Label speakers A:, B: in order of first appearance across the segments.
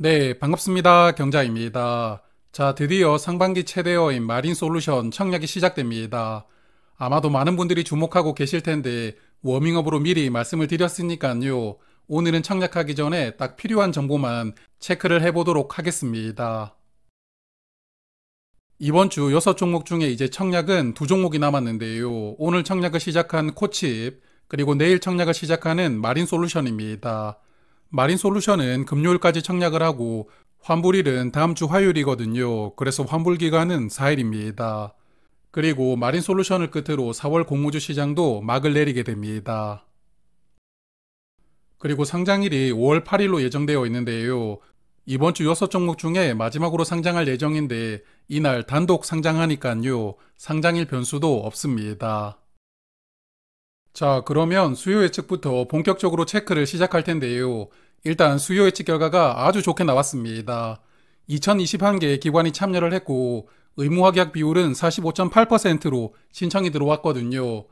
A: 네, 반갑습니다. 경자입니다. 자, 드디어 상반기 최대어인 마린솔루션 청약이 시작됩니다. 아마도 많은 분들이 주목하고 계실 텐데 워밍업으로 미리 말씀을 드렸으니까요. 오늘은 청약하기 전에 딱 필요한 정보만 체크를 해보도록 하겠습니다. 이번 주 6종목 중에 이제 청약은 2종목이 남았는데요. 오늘 청약을 시작한 코칩, 그리고 내일 청약을 시작하는 마린솔루션입니다. 마린솔루션은 금요일까지 청약을 하고 환불일은 다음 주 화요일이거든요. 그래서 환불 기간은 4일입니다. 그리고 마린솔루션을 끝으로 4월 공모주 시장도 막을 내리게 됩니다. 그리고 상장일이 5월 8일로 예정되어 있는데요. 이번 주 6종목 중에 마지막으로 상장할 예정인데 이날 단독 상장하니까요. 상장일 변수도 없습니다. 자, 그러면 수요 예측부터 본격적으로 체크를 시작할 텐데요. 일단 수요 예측 결과가 아주 좋게 나왔습니다. 2021개 기관이 참여를 했고 의무 확약 비율은 45.8%로 신청이 들어왔거든요.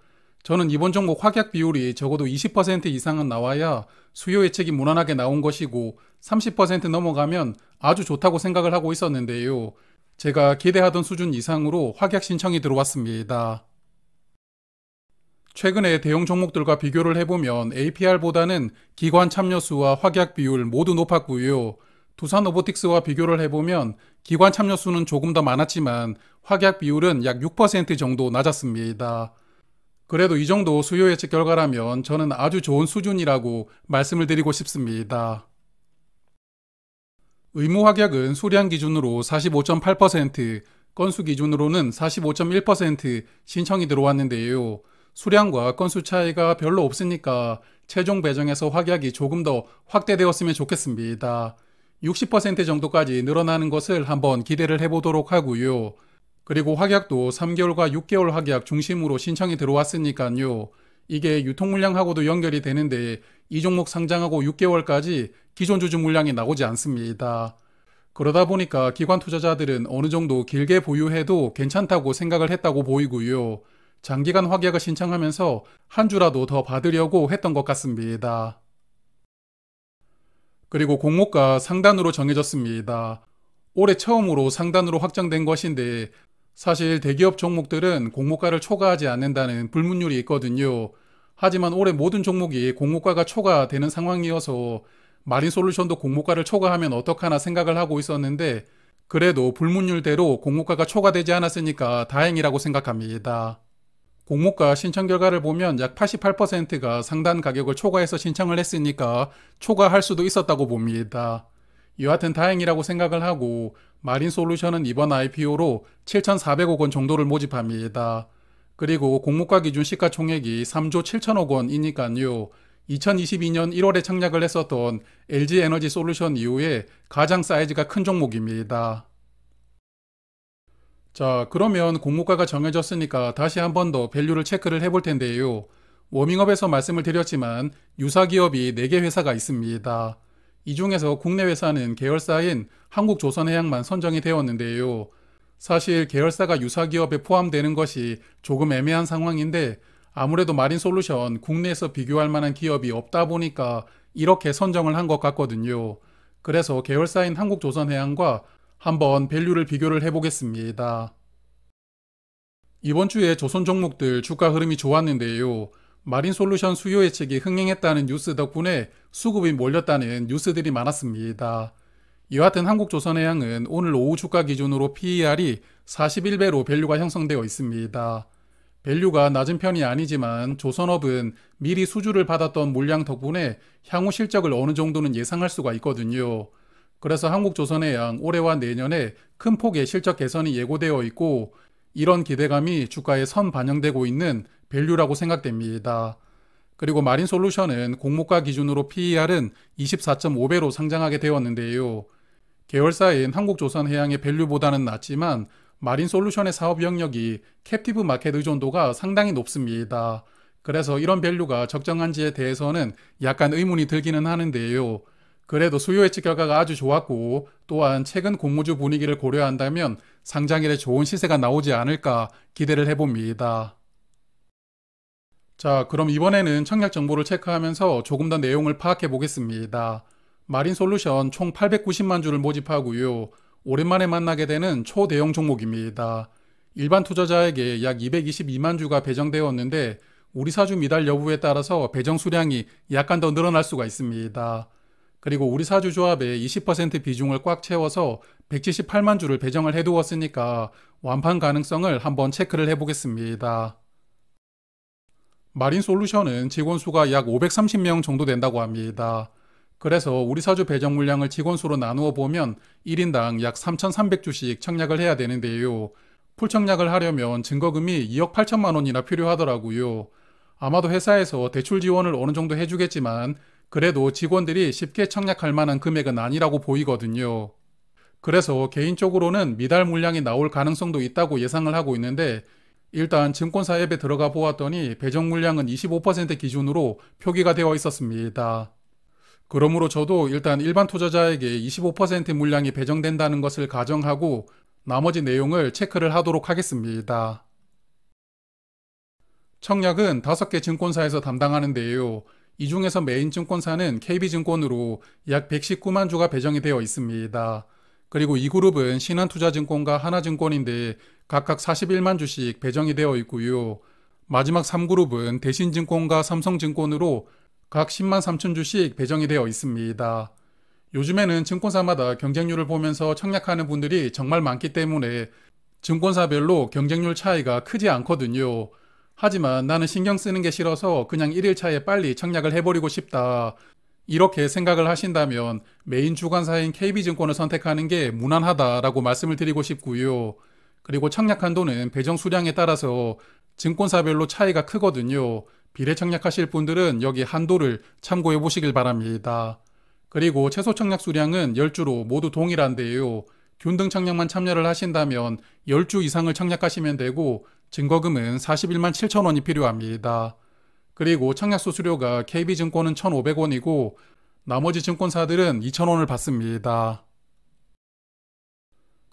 A: 저는 이번 종목 확약 비율이 적어도 20% 이상은 나와야 수요 예측이 무난하게 나온 것이고 30% 넘어가면 아주 좋다고 생각을 하고 있었는데요. 제가 기대하던 수준 이상으로 확약 신청이 들어왔습니다. 최근에 대형 종목들과 비교를 해보면 APR보다는 기관 참여수와 확약 비율 모두 높았고요. 두산 로보틱스와 비교를 해보면 기관 참여수는 조금 더 많았지만 확약 비율은 약 6% 정도 낮았습니다. 그래도 이 정도 수요 예측 결과라면 저는 아주 좋은 수준이라고 말씀을 드리고 싶습니다. 의무 확약은 수량 기준으로 45.8%, 건수 기준으로는 45.1% 신청이 들어왔는데요. 수량과 건수 차이가 별로 없으니까 최종 배정에서 확약이 조금 더 확대되었으면 좋겠습니다. 60% 정도까지 늘어나는 것을 한번 기대를 해보도록 하고요. 그리고 확약도 3개월과 6개월 확약 중심으로 신청이 들어왔으니까요. 이게 유통 물량하고도 연결이 되는데 이 종목 상장하고 6개월까지 기존 주주 물량이 나오지 않습니다. 그러다 보니까 기관 투자자들은 어느 정도 길게 보유해도 괜찮다고 생각을 했다고 보이고요. 장기간 확약을 신청하면서 한 주라도 더 받으려고 했던 것 같습니다. 그리고 공모가 상단으로 정해졌습니다. 올해 처음으로 상단으로 확정된 것인데 사실 대기업 종목들은 공모가를 초과하지 않는다는 불문율이 있거든요. 하지만 올해 모든 종목이 공모가가 초과되는 상황이어서 마린솔루션도 공모가를 초과하면 어떡하나 생각을 하고 있었는데 그래도 불문율대로 공모가가 초과되지 않았으니까 다행이라고 생각합니다. 공모가 신청 결과를 보면 약 88%가 상단 가격을 초과해서 신청을 했으니까 초과할 수도 있었다고 봅니다. 여하튼 다행이라고 생각을 하고 마린솔루션은 이번 IPO로 7,400억 원 정도를 모집합니다. 그리고 공모가 기준 시가총액이 3조 7천억 원이니까요. 2022년 1월에 창략을 했었던 LG에너지 솔루션 이후에 가장 사이즈가 큰 종목입니다. 자, 그러면 공모가가 정해졌으니까 다시 한 번 더 밸류를 체크를 해볼 텐데요. 워밍업에서 말씀을 드렸지만 유사 기업이 4개 회사가 있습니다. 이 중에서 국내 회사는 계열사인 한국조선해양만 선정이 되었는데요. 사실 계열사가 유사 기업에 포함되는 것이 조금 애매한 상황인데 아무래도 마린솔루션 국내에서 비교할 만한 기업이 없다 보니까 이렇게 선정을 한 것 같거든요. 그래서 계열사인 한국조선해양과 한번 밸류를 비교를 해보겠습니다. 이번 주에 조선 종목들 주가 흐름이 좋았는데요. 마린솔루션 수요 예측이 흥행했다는 뉴스 덕분에 수급이 몰렸다는 뉴스들이 많았습니다. 여하튼 한국조선해양은 오늘 오후 주가 기준으로 PER이 41배로 밸류가 형성되어 있습니다. 밸류가 낮은 편이 아니지만 조선업은 미리 수주를 받았던 물량 덕분에 향후 실적을 어느 정도는 예상할 수가 있거든요. 그래서 한국조선해양 올해와 내년에 큰 폭의 실적 개선이 예고되어 있고 이런 기대감이 주가에 선 반영되고 있는 밸류라고 생각됩니다. 그리고 마린솔루션은 공모가 기준으로 PER은 24.5배로 상장하게 되었는데요. 계열사인 한국조선해양의 밸류보다는 낮지만 마린솔루션의 사업 영역이 캡티브 마켓 의존도가 상당히 높습니다. 그래서 이런 밸류가 적정한지에 대해서는 약간 의문이 들기는 하는데요. 그래도 수요 예측 결과가 아주 좋았고 또한 최근 공모주 분위기를 고려한다면 상장일에 좋은 시세가 나오지 않을까 기대를 해봅니다. 자, 그럼 이번에는 청약 정보를 체크하면서 조금 더 내용을 파악해 보겠습니다. 마린솔루션 총 890만 주를 모집하고요. 오랜만에 만나게 되는 초대형 종목입니다. 일반 투자자에게 약 222만 주가 배정되었는데 우리 사주 미달 여부에 따라서 배정 수량이 약간 더 늘어날 수가 있습니다. 그리고 우리 사주 조합의 20% 비중을 꽉 채워서 178만 주를 배정을 해두었으니까 완판 가능성을 한번 체크를 해보겠습니다. 마린솔루션은 직원 수가 약 530명 정도 된다고 합니다. 그래서 우리 사주 배정 물량을 직원 수로 나누어 보면 1인당 약 3,300주씩 청약을 해야 되는데요. 풀 청약을 하려면 증거금이 2억 8천만 원이나 필요하더라고요. 아마도 회사에서 대출 지원을 어느 정도 해주겠지만 그래도 직원들이 쉽게 청약할 만한 금액은 아니라고 보이거든요. 그래서 개인적으로는 미달 물량이 나올 가능성도 있다고 예상을 하고 있는데 일단 증권사 앱에 들어가 보았더니 배정 물량은 25% 기준으로 표기가 되어 있었습니다. 그러므로 저도 일단 일반 투자자에게 25% 물량이 배정된다는 것을 가정하고 나머지 내용을 체크를 하도록 하겠습니다. 청약은 5개 증권사에서 담당하는데요. 이 중에서 메인 증권사는 KB증권으로 약 119만 주가 배정이 되어 있습니다. 그리고 이 그룹은 신한투자증권과 하나증권인데 각각 41만 주씩 배정이 되어 있고요. 마지막 3그룹은 대신증권과 삼성증권으로 각 10만 3천 주씩 배정이 되어 있습니다. 요즘에는 증권사마다 경쟁률을 보면서 청약하는 분들이 정말 많기 때문에 증권사별로 경쟁률 차이가 크지 않거든요. 하지만 나는 신경 쓰는 게 싫어서 그냥 1일차에 빨리 청약을 해버리고 싶다. 이렇게 생각을 하신다면 메인 주관사인 KB증권을 선택하는 게 무난하다라고 말씀을 드리고 싶고요. 그리고 청약 한도는 배정 수량에 따라서 증권사별로 차이가 크거든요. 비례 청약하실 분들은 여기 한도를 참고해 보시길 바랍니다. 그리고 최소 청약 수량은 10주로 모두 동일한데요. 균등 청약만 참여를 하신다면 10주 이상을 청약하시면 되고 증거금은 41만 7천 원이 필요합니다. 그리고 청약 수수료가 KB증권은 1,500원이고 나머지 증권사들은 2,000원을 받습니다.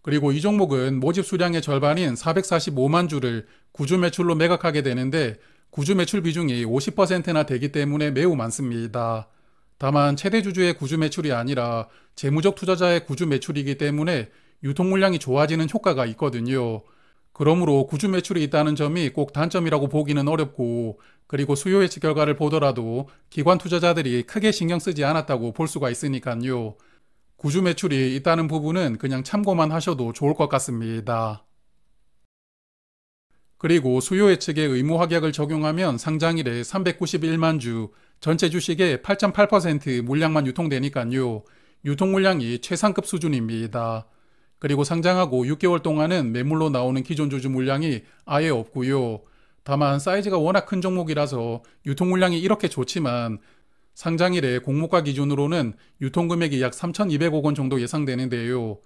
A: 그리고 이 종목은 모집 수량의 절반인 445만 주를 구주 매출로 매각하게 되는데 구주 매출 비중이 50%나 되기 때문에 매우 많습니다. 다만 최대 주주의 구주 매출이 아니라 재무적 투자자의 구주 매출이기 때문에 유통 물량이 좋아지는 효과가 있거든요. 그러므로 구주 매출이 있다는 점이 꼭 단점이라고 보기는 어렵고 그리고 수요 예측 결과를 보더라도 기관 투자자들이 크게 신경 쓰지 않았다고 볼 수가 있으니까요. 구주 매출이 있다는 부분은 그냥 참고만 하셔도 좋을 것 같습니다. 그리고 수요 예측에 의무 확약을 적용하면 상장일에 391만 주, 전체 주식의 8.8% 물량만 유통되니까요. 유통 물량이 최상급 수준입니다. 그리고 상장하고 6개월 동안은 매물로 나오는 기존 주주 물량이 아예 없고요. 다만 사이즈가 워낙 큰 종목이라서 유통 물량이 이렇게 좋지만 상장일에 공모가 기준으로는 유통금액이 약 3,200억 원 정도 예상되는데요.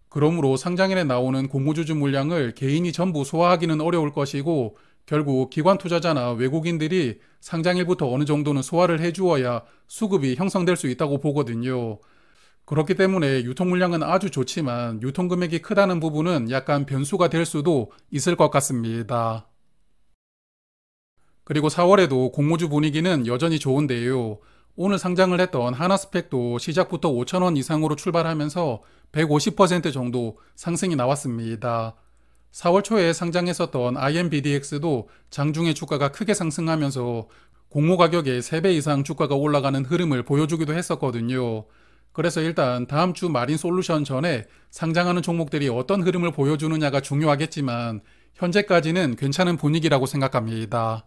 A: 그러므로 상장일에 나오는 공모주주 물량을 개인이 전부 소화하기는 어려울 것이고 결국 기관 투자자나 외국인들이 상장일부터 어느 정도는 소화를 해주어야 수급이 형성될 수 있다고 보거든요. 그렇기 때문에 유통 물량은 아주 좋지만 유통금액이 크다는 부분은 약간 변수가 될 수도 있을 것 같습니다. 그리고 4월에도 공모주 분위기는 여전히 좋은데요. 오늘 상장을 했던 하나스펙도 시작부터 5,000원 이상으로 출발하면서 150% 정도 상승이 나왔습니다. 4월 초에 상장했었던 IMBDX도 장중에 주가가 크게 상승하면서 공모 가격의 3배 이상 주가가 올라가는 흐름을 보여주기도 했었거든요. 그래서 일단 다음 주 마린솔루션 전에 상장하는 종목들이 어떤 흐름을 보여주느냐가 중요하겠지만 현재까지는 괜찮은 분위기라고 생각합니다.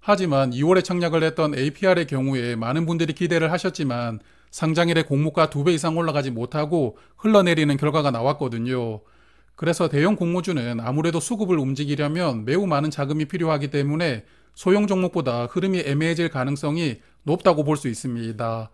A: 하지만 2월에 청약을 했던 APR의 경우에 많은 분들이 기대를 하셨지만 상장일에 공모가 2배 이상 올라가지 못하고 흘러내리는 결과가 나왔거든요. 그래서 대형 공모주는 아무래도 수급을 움직이려면 매우 많은 자금이 필요하기 때문에 소형 종목보다 흐름이 애매해질 가능성이 높다고 볼 수 있습니다.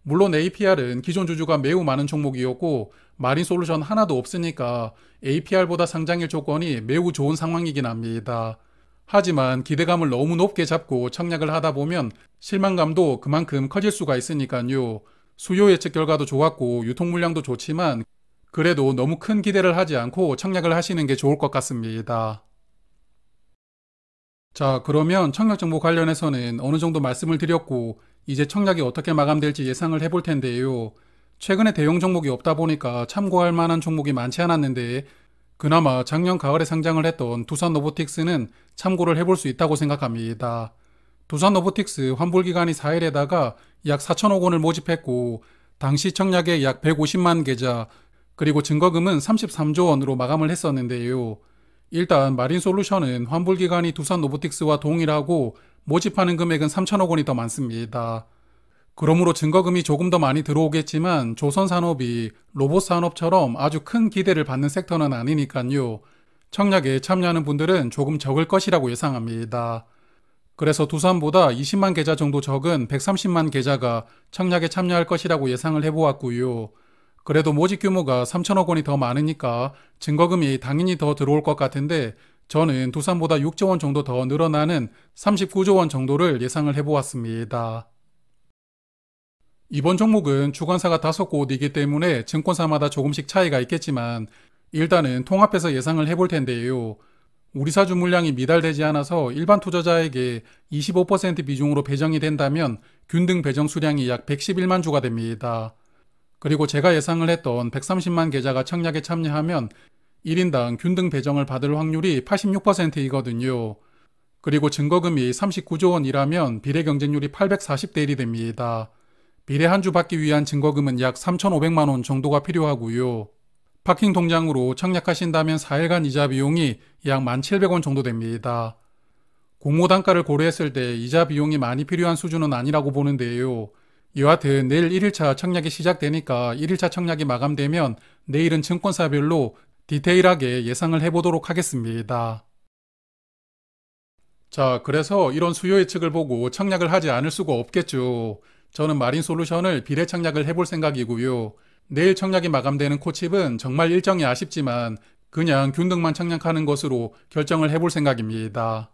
A: 물론 APR은 기존 주주가 매우 많은 종목이었고 마린솔루션 하나도 없으니까 APR보다 상장일 조건이 매우 좋은 상황이긴 합니다. 하지만 기대감을 너무 높게 잡고 청약을 하다 보면 실망감도 그만큼 커질 수가 있으니까요. 수요 예측 결과도 좋았고 유통 물량도 좋지만 그래도 너무 큰 기대를 하지 않고 청약을 하시는 게 좋을 것 같습니다. 자, 그러면 청약 정보 관련해서는 어느 정도 말씀을 드렸고 이제 청약이 어떻게 마감될지 예상을 해볼 텐데요. 최근에 대형 종목이 없다 보니까 참고할 만한 종목이 많지 않았는데 그나마 작년 가을에 상장을 했던 두산로보틱스는 참고를 해볼 수 있다고 생각합니다. 두산로보틱스 환불기간이 4일에다가 약 4천억 원을 모집했고 당시 청약에 약 150만 계좌 그리고 증거금은 33조 원으로 마감을 했었는데요. 일단 마린솔루션은 환불기간이 두산로보틱스와 동일하고 모집하는 금액은 3천억 원이 더 많습니다. 그러므로 증거금이 조금 더 많이 들어오겠지만 조선산업이 로봇산업처럼 아주 큰 기대를 받는 섹터는 아니니까요. 청약에 참여하는 분들은 조금 적을 것이라고 예상합니다. 그래서 두산보다 20만 계좌 정도 적은 130만 계좌가 청약에 참여할 것이라고 예상을 해보았고요. 그래도 모집 규모가 3천억 원이 더 많으니까 증거금이 당연히 더 들어올 것 같은데 저는 두산보다 6조 원 정도 더 늘어나는 39조 원 정도를 예상을 해보았습니다. 이번 종목은 주관사가 5곳이기 때문에 증권사마다 조금씩 차이가 있겠지만 일단은 통합해서 예상을 해볼 텐데요. 우리사주 물량이 미달되지 않아서 일반 투자자에게 25% 비중으로 배정이 된다면 균등 배정 수량이 약 111만 주가 됩니다. 그리고 제가 예상을 했던 130만 계좌가 청약에 참여하면 1인당 균등 배정을 받을 확률이 86%이거든요. 그리고 증거금이 39조 원이라면 비례 경쟁률이 840대 1이 됩니다. 비례 한 주 받기 위한 증거금은 약 3,500만 원 정도가 필요하고요. 파킹 통장으로 청약하신다면 4일간 이자 비용이 약 1,700원 정도 됩니다. 공모 단가를 고려했을 때 이자 비용이 많이 필요한 수준은 아니라고 보는데요. 여하튼 내일 1일차 청약이 시작되니까 1일차 청약이 마감되면 내일은 증권사별로 디테일하게 예상을 해보도록 하겠습니다. 자, 그래서 이런 수요 예측을 보고 청약을 하지 않을 수가 없겠죠. 저는 마린솔루션을 비례 청약을 해볼 생각이고요. 내일 청약이 마감되는 코칩은 정말 일정이 아쉽지만 그냥 균등만 청약하는 것으로 결정을 해볼 생각입니다.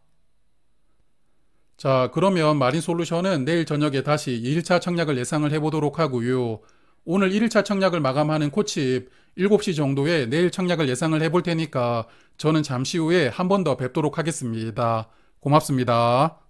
A: 자, 그러면 마린솔루션은 내일 저녁에 다시 2일차 청약을 예상을 해보도록 하고요. 오늘 1일차 청약을 마감하는 코칩 7시 정도에 내일 청약을 예상을 해볼 테니까 저는 잠시 후에 한 번 더 뵙도록 하겠습니다. 고맙습니다.